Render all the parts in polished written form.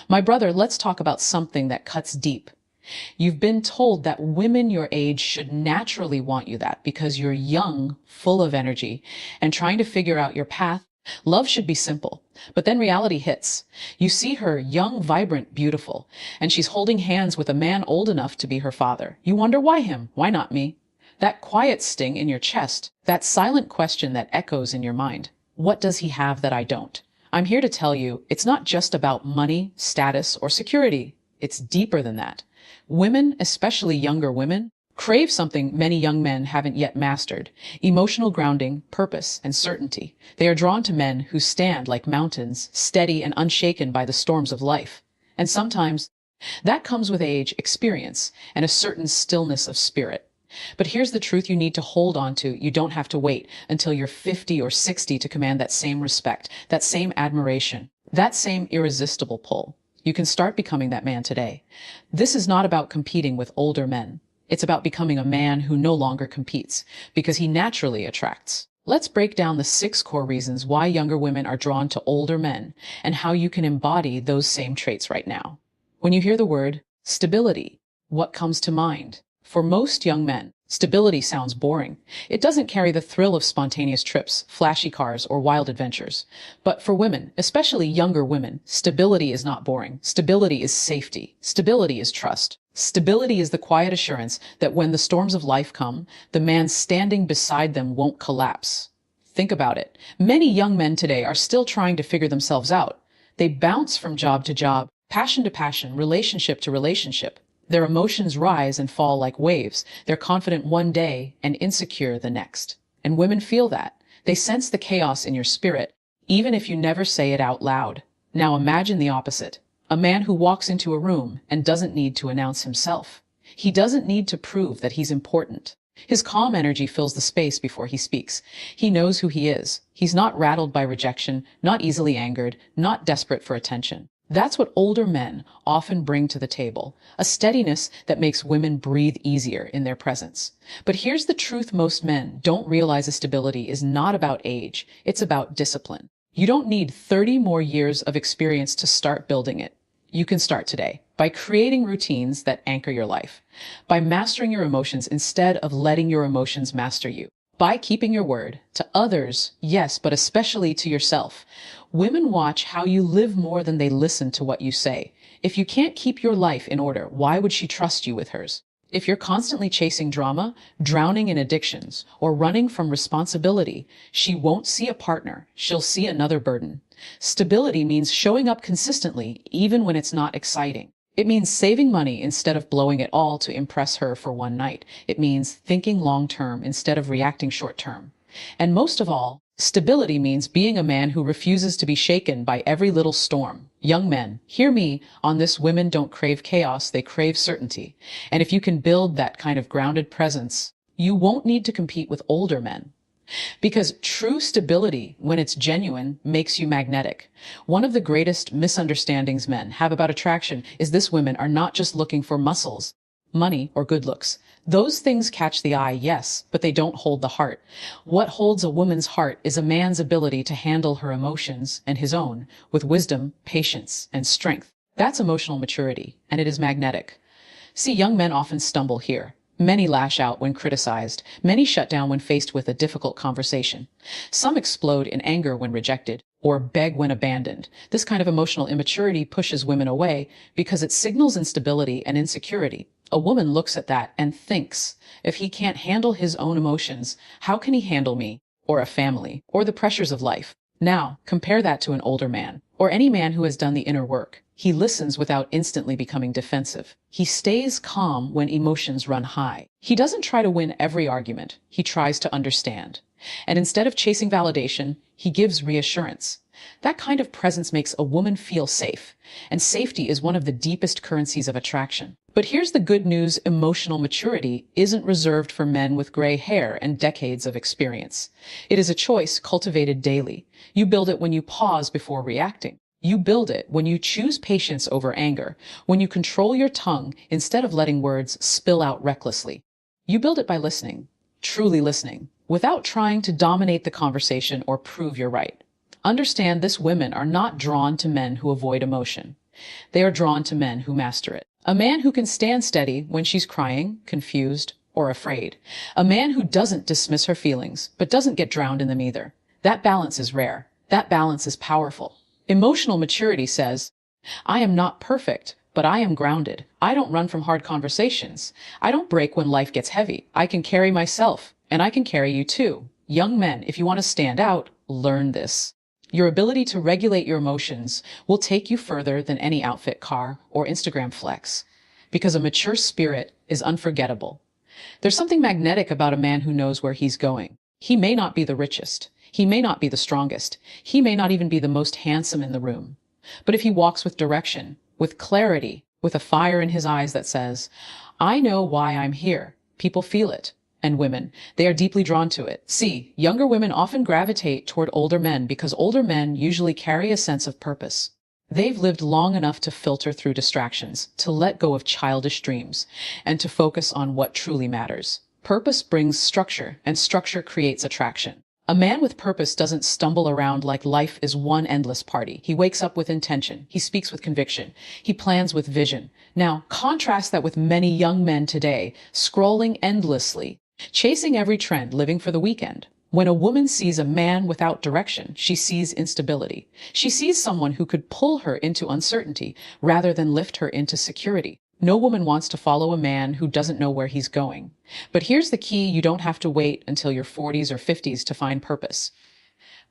My brother, let's talk about something that cuts deep. You've been told that women your age should naturally want you that because you're young, full of energy, and trying to figure out your path. Love should be simple. But then reality hits. You see her young, vibrant, beautiful, and she's holding hands with a man old enough to be her father. You wonder, why him? Why not me? That quiet sting in your chest, that silent question that echoes in your mind. What does he have that I don't? I'm here to tell you, it's not just about money, status, or security. It's deeper than that. Women, especially younger women, crave something many young men haven't yet mastered: emotional grounding, purpose, and certainty. They are drawn to men who stand like mountains, steady and unshaken by the storms of life. And sometimes that comes with age, experience, and a certain stillness of spirit. But here's the truth you need to hold on to. You don't have to wait until you're 50 or 60 to command that same respect, that same admiration, that same irresistible pull. You can start becoming that man today. This is not about competing with older men. It's about becoming a man who no longer competes, because he naturally attracts. Let's break down the 6 core reasons why younger women are drawn to older men and how you can embody those same traits right now. When you hear the word stability, what comes to mind? For most young men, stability sounds boring. It doesn't carry the thrill of spontaneous trips, flashy cars, or wild adventures. But for women, especially younger women, stability is not boring. Stability is safety. Stability is trust. Stability is the quiet assurance that when the storms of life come, the man standing beside them won't collapse. Think about it. Many young men today are still trying to figure themselves out. They bounce from job to job, passion to passion, relationship to relationship. Their emotions rise and fall like waves. They're confident one day and insecure the next. And women feel that. They sense the chaos in your spirit, even if you never say it out loud. Now imagine the opposite. A man who walks into a room and doesn't need to announce himself. He doesn't need to prove that he's important. His calm energy fills the space before he speaks. He knows who he is. He's not rattled by rejection, not easily angered, not desperate for attention. That's what older men often bring to the table, a steadiness that makes women breathe easier in their presence. But here's the truth: most men don't realize a stability is not about age, it's about discipline. You don't need 30 more years of experience to start building it. You can start today by creating routines that anchor your life, by mastering your emotions instead of letting your emotions master you, by keeping your word to others, yes, but especially to yourself. Women watch how you live more than they listen to what you say. If you can't keep your life in order, why would she trust you with hers? If you're constantly chasing drama, drowning in addictions, or running from responsibility, she won't see a partner. She'll see another burden. Stability means showing up consistently, even when it's not exciting. It means saving money instead of blowing it all to impress her for one night. It means thinking long-term instead of reacting short-term. And most of all, stability means being a man who refuses to be shaken by every little storm. Young men, hear me on this: women don't crave chaos, they crave certainty. And if you can build that kind of grounded presence, you won't need to compete with older men. Because true stability, when it's genuine, makes you magnetic. One of the greatest misunderstandings men have about attraction is this: women are not just looking for muscles, money, or good looks. Those things catch the eye, yes, but they don't hold the heart. What holds a woman's heart is a man's ability to handle her emotions and his own with wisdom, patience, and strength. That's emotional maturity, and it is magnetic. See, young men often stumble here. Many lash out when criticized. Many shut down when faced with a difficult conversation. Some explode in anger when rejected, or beg when abandoned. This kind of emotional immaturity pushes women away because it signals instability and insecurity. A woman looks at that and thinks, if he can't handle his own emotions, how can he handle me, or a family, or the pressures of life? Now, compare that to an older man, or any man who has done the inner work. He listens without instantly becoming defensive. He stays calm when emotions run high. He doesn't try to win every argument. He tries to understand. And instead of chasing validation, he gives reassurance. That kind of presence makes a woman feel safe, and safety is one of the deepest currencies of attraction. But here's the good news: emotional maturity isn't reserved for men with gray hair and decades of experience. It is a choice cultivated daily. You build it when you pause before reacting. You build it when you choose patience over anger, when you control your tongue instead of letting words spill out recklessly. You build it by listening, truly listening, without trying to dominate the conversation or prove you're right. Understand this: women are not drawn to men who avoid emotion. They are drawn to men who master it. A man who can stand steady when she's crying, confused, or afraid. A man who doesn't dismiss her feelings, but doesn't get drowned in them either. That balance is rare. That balance is powerful. Emotional maturity says, I am not perfect, but I am grounded. I don't run from hard conversations. I don't break when life gets heavy. I can carry myself, and I can carry you too. Young men, if you want to stand out, learn this. Your ability to regulate your emotions will take you further than any outfit, car, or Instagram flex, because a mature spirit is unforgettable. There's something magnetic about a man who knows where he's going. He may not be the richest. He may not be the strongest. He may not even be the most handsome in the room. But if he walks with direction, with clarity, with a fire in his eyes that says, I know why I'm here, people feel it. And women, they are deeply drawn to it. See, younger women often gravitate toward older men because older men usually carry a sense of purpose. They've lived long enough to filter through distractions, to let go of childish dreams, and to focus on what truly matters. Purpose brings structure, and structure creates attraction. A man with purpose doesn't stumble around like life is one endless party. He wakes up with intention. He speaks with conviction. He plans with vision. Now, contrast that with many young men today, scrolling endlessly, chasing every trend, living for the weekend. When a woman sees a man without direction, she sees instability. She sees someone who could pull her into uncertainty rather than lift her into security. No woman wants to follow a man who doesn't know where he's going. But here's the key: you don't have to wait until your 40s or 50s to find purpose.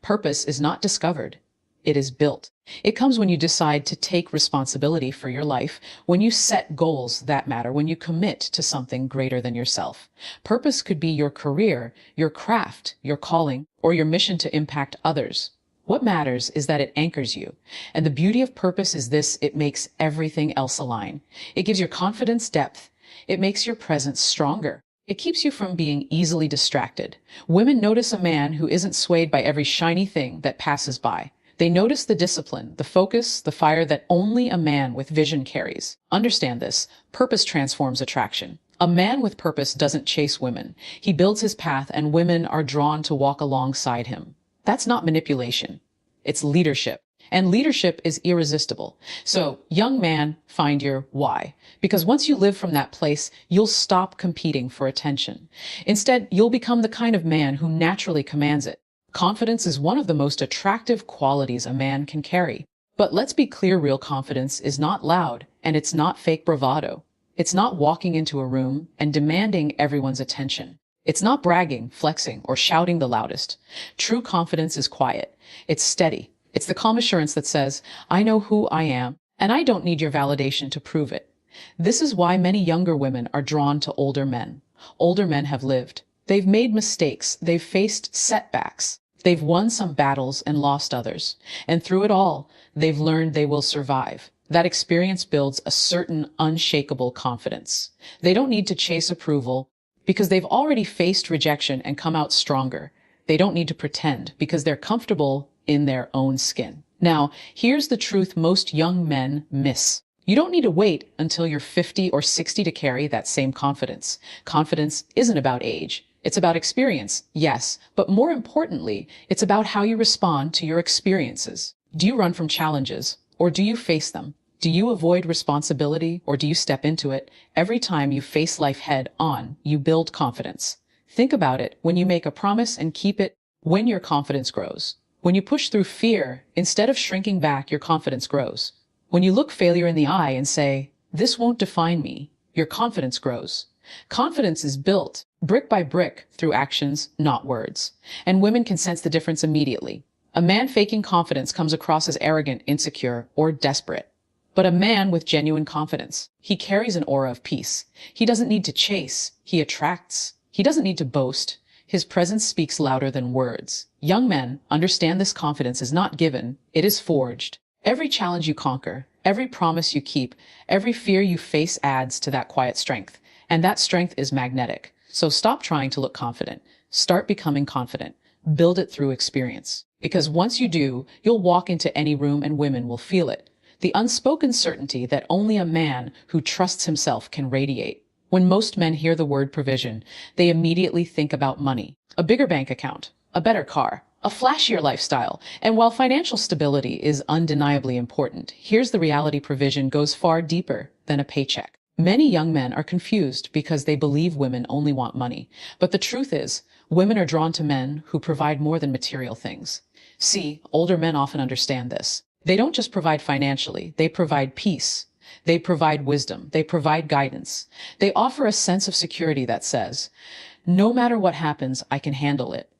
Purpose is not discovered. It is built. It comes when you decide to take responsibility for your life, when you set goals that matter, when you commit to something greater than yourself. Purpose could be your career, your craft, your calling, or your mission to impact others. What matters is that it anchors you. And the beauty of purpose is this: it makes everything else align. It gives your confidence depth. It makes your presence stronger. It keeps you from being easily distracted. Women notice a man who isn't swayed by every shiny thing that passes by. They notice the discipline, the focus, the fire that only a man with vision carries. Understand this: purpose transforms attraction. A man with purpose doesn't chase women. He builds his path, and women are drawn to walk alongside him. That's not manipulation. It's leadership. And leadership is irresistible. So, young man, find your why. Because once you live from that place, you'll stop competing for attention. Instead, you'll become the kind of man who naturally commands it. Confidence is one of the most attractive qualities a man can carry. But let's be clear, real confidence is not loud, and it's not fake bravado. It's not walking into a room and demanding everyone's attention. It's not bragging, flexing, or shouting the loudest. True confidence is quiet. It's steady. It's the calm assurance that says, I know who I am, and I don't need your validation to prove it. This is why many younger women are drawn to older men. Older men have lived. They've made mistakes. They've faced setbacks. They've won some battles and lost others. And through it all, they've learned they will survive. That experience builds a certain unshakable confidence. They don't need to chase approval because they've already faced rejection and come out stronger. They don't need to pretend because they're comfortable in their own skin. Now, here's the truth most young men miss. You don't need to wait until you're 50 or 60 to carry that same confidence. Confidence isn't about age. It's about experience, yes, but more importantly, it's about how you respond to your experiences. Do you run from challenges, or do you face them? Do you avoid responsibility, or do you step into it? Every time you face life head on, you build confidence. Think about it: when you make a promise and keep it, when your confidence grows. When you push through fear, instead of shrinking back, your confidence grows. When you look failure in the eye and say, this won't define me, your confidence grows. Confidence is built brick by brick through actions, not words. And women can sense the difference immediately. A man faking confidence comes across as arrogant, insecure, or desperate. But a man with genuine confidence, he carries an aura of peace. He doesn't need to chase, he attracts. He doesn't need to boast. His presence speaks louder than words. Young men, understand this: confidence is not given, it is forged. Every challenge you conquer, every promise you keep, every fear you face adds to that quiet strength. And that strength is magnetic. So stop trying to look confident. Start becoming confident. Build it through experience. Because once you do, you'll walk into any room and women will feel it. The unspoken certainty that only a man who trusts himself can radiate. When most men hear the word provision, they immediately think about money, a bigger bank account, a better car, a flashier lifestyle. And while financial stability is undeniably important, here's the reality: provision goes far deeper than a paycheck. Many young men are confused because they believe women only want money. But the truth is, women are drawn to men who provide more than material things. See, older men often understand this. They don't just provide financially, they provide peace. They provide wisdom. They provide guidance. They offer a sense of security that says, no matter what happens, I can handle it.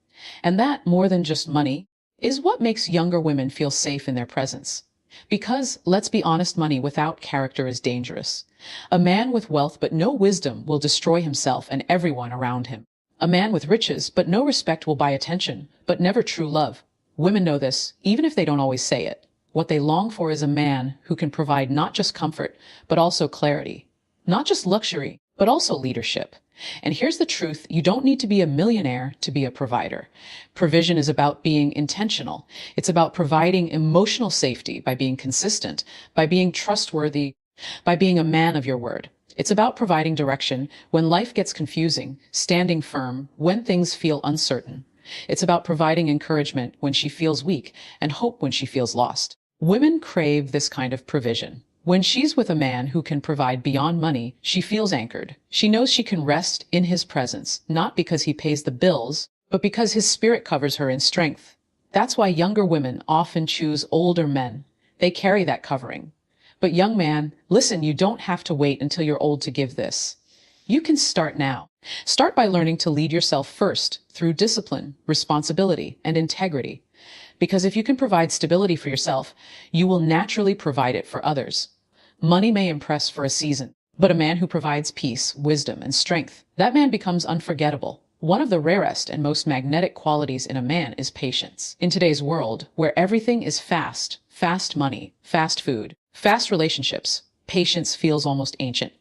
And that, more than just money, is what makes younger women feel safe in their presence. Because, let's be honest, money without character is dangerous. A man with wealth but no wisdom will destroy himself and everyone around him. A man with riches but no respect will buy attention, but never true love. Women know this, even if they don't always say it. What they long for is a man who can provide not just comfort, but also clarity. Not just luxury, but also leadership. And here's the truth: you don't need to be a millionaire to be a provider. Provision is about being intentional. It's about providing emotional safety by being consistent, by being trustworthy, by being a man of your word. It's about providing direction when life gets confusing, standing firm when things feel uncertain. It's about providing encouragement when she feels weak and hope when she feels lost. Women crave this kind of provision. When she's with a man who can provide beyond money, she feels anchored. She knows she can rest in his presence, not because he pays the bills, but because his spirit covers her in strength. That's why younger women often choose older men. They carry that covering. But young man, listen, you don't have to wait until you're old to give this. You can start now. Start by learning to lead yourself first through discipline, responsibility, and integrity. Because if you can provide stability for yourself, you will naturally provide it for others. Money may impress for a season, but a man who provides peace, wisdom, and strength, that man becomes unforgettable. One of the rarest and most magnetic qualities in a man is patience. In today's world, where everything is fast, fast money, fast food, fast relationships, patience feels almost ancient.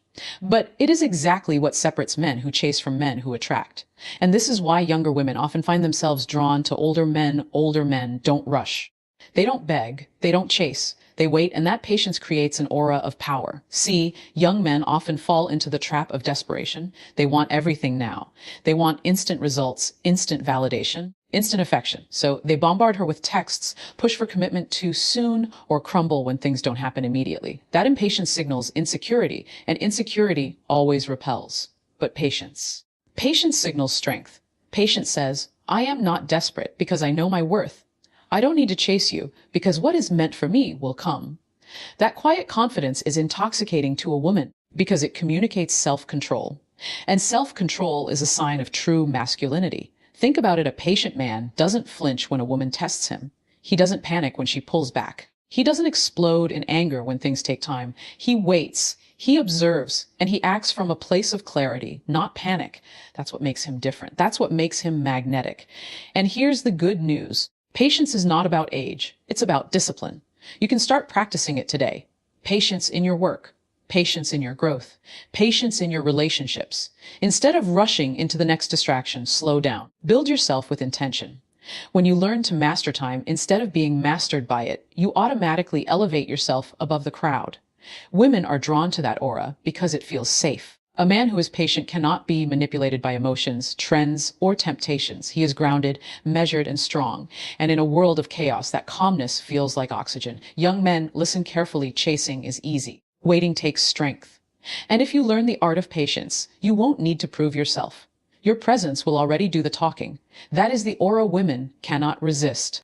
But it is exactly what separates men who chase from men who attract. And this is why younger women often find themselves drawn to older men. Older men don't rush. They don't beg. They don't chase. They wait, and that patience creates an aura of power. See, young men often fall into the trap of desperation. They want everything now. They want instant results, instant validation, instant affection. So they bombard her with texts, push for commitment too soon, or crumble when things don't happen immediately. That impatience signals insecurity, and insecurity always repels. But patience signals strength. Patience says, I am not desperate because I know my worth. I don't need to chase you because what is meant for me will come. That quiet confidence is intoxicating to a woman because it communicates self-control. And self-control is a sign of true masculinity. Think about it: a patient man doesn't flinch when a woman tests him. He doesn't panic when she pulls back. He doesn't explode in anger when things take time. He waits, he observes, and he acts from a place of clarity, not panic. That's what makes him different. That's what makes him magnetic. And here's the good news. Patience is not about age. It's about discipline. You can start practicing it today. Patience in your work. Patience in your growth. Patience in your relationships. Instead of rushing into the next distraction, slow down. Build yourself with intention. When you learn to master time instead of being mastered by it, you automatically elevate yourself above the crowd. Women are drawn to that aura because it feels safe. A man who is patient cannot be manipulated by emotions, trends, or temptations. He is grounded, measured, and strong. And in a world of chaos, that calmness feels like oxygen. Young men, listen carefully. Chasing is easy. Waiting takes strength. And if you learn the art of patience, you won't need to prove yourself. Your presence will already do the talking. That is the aura women cannot resist.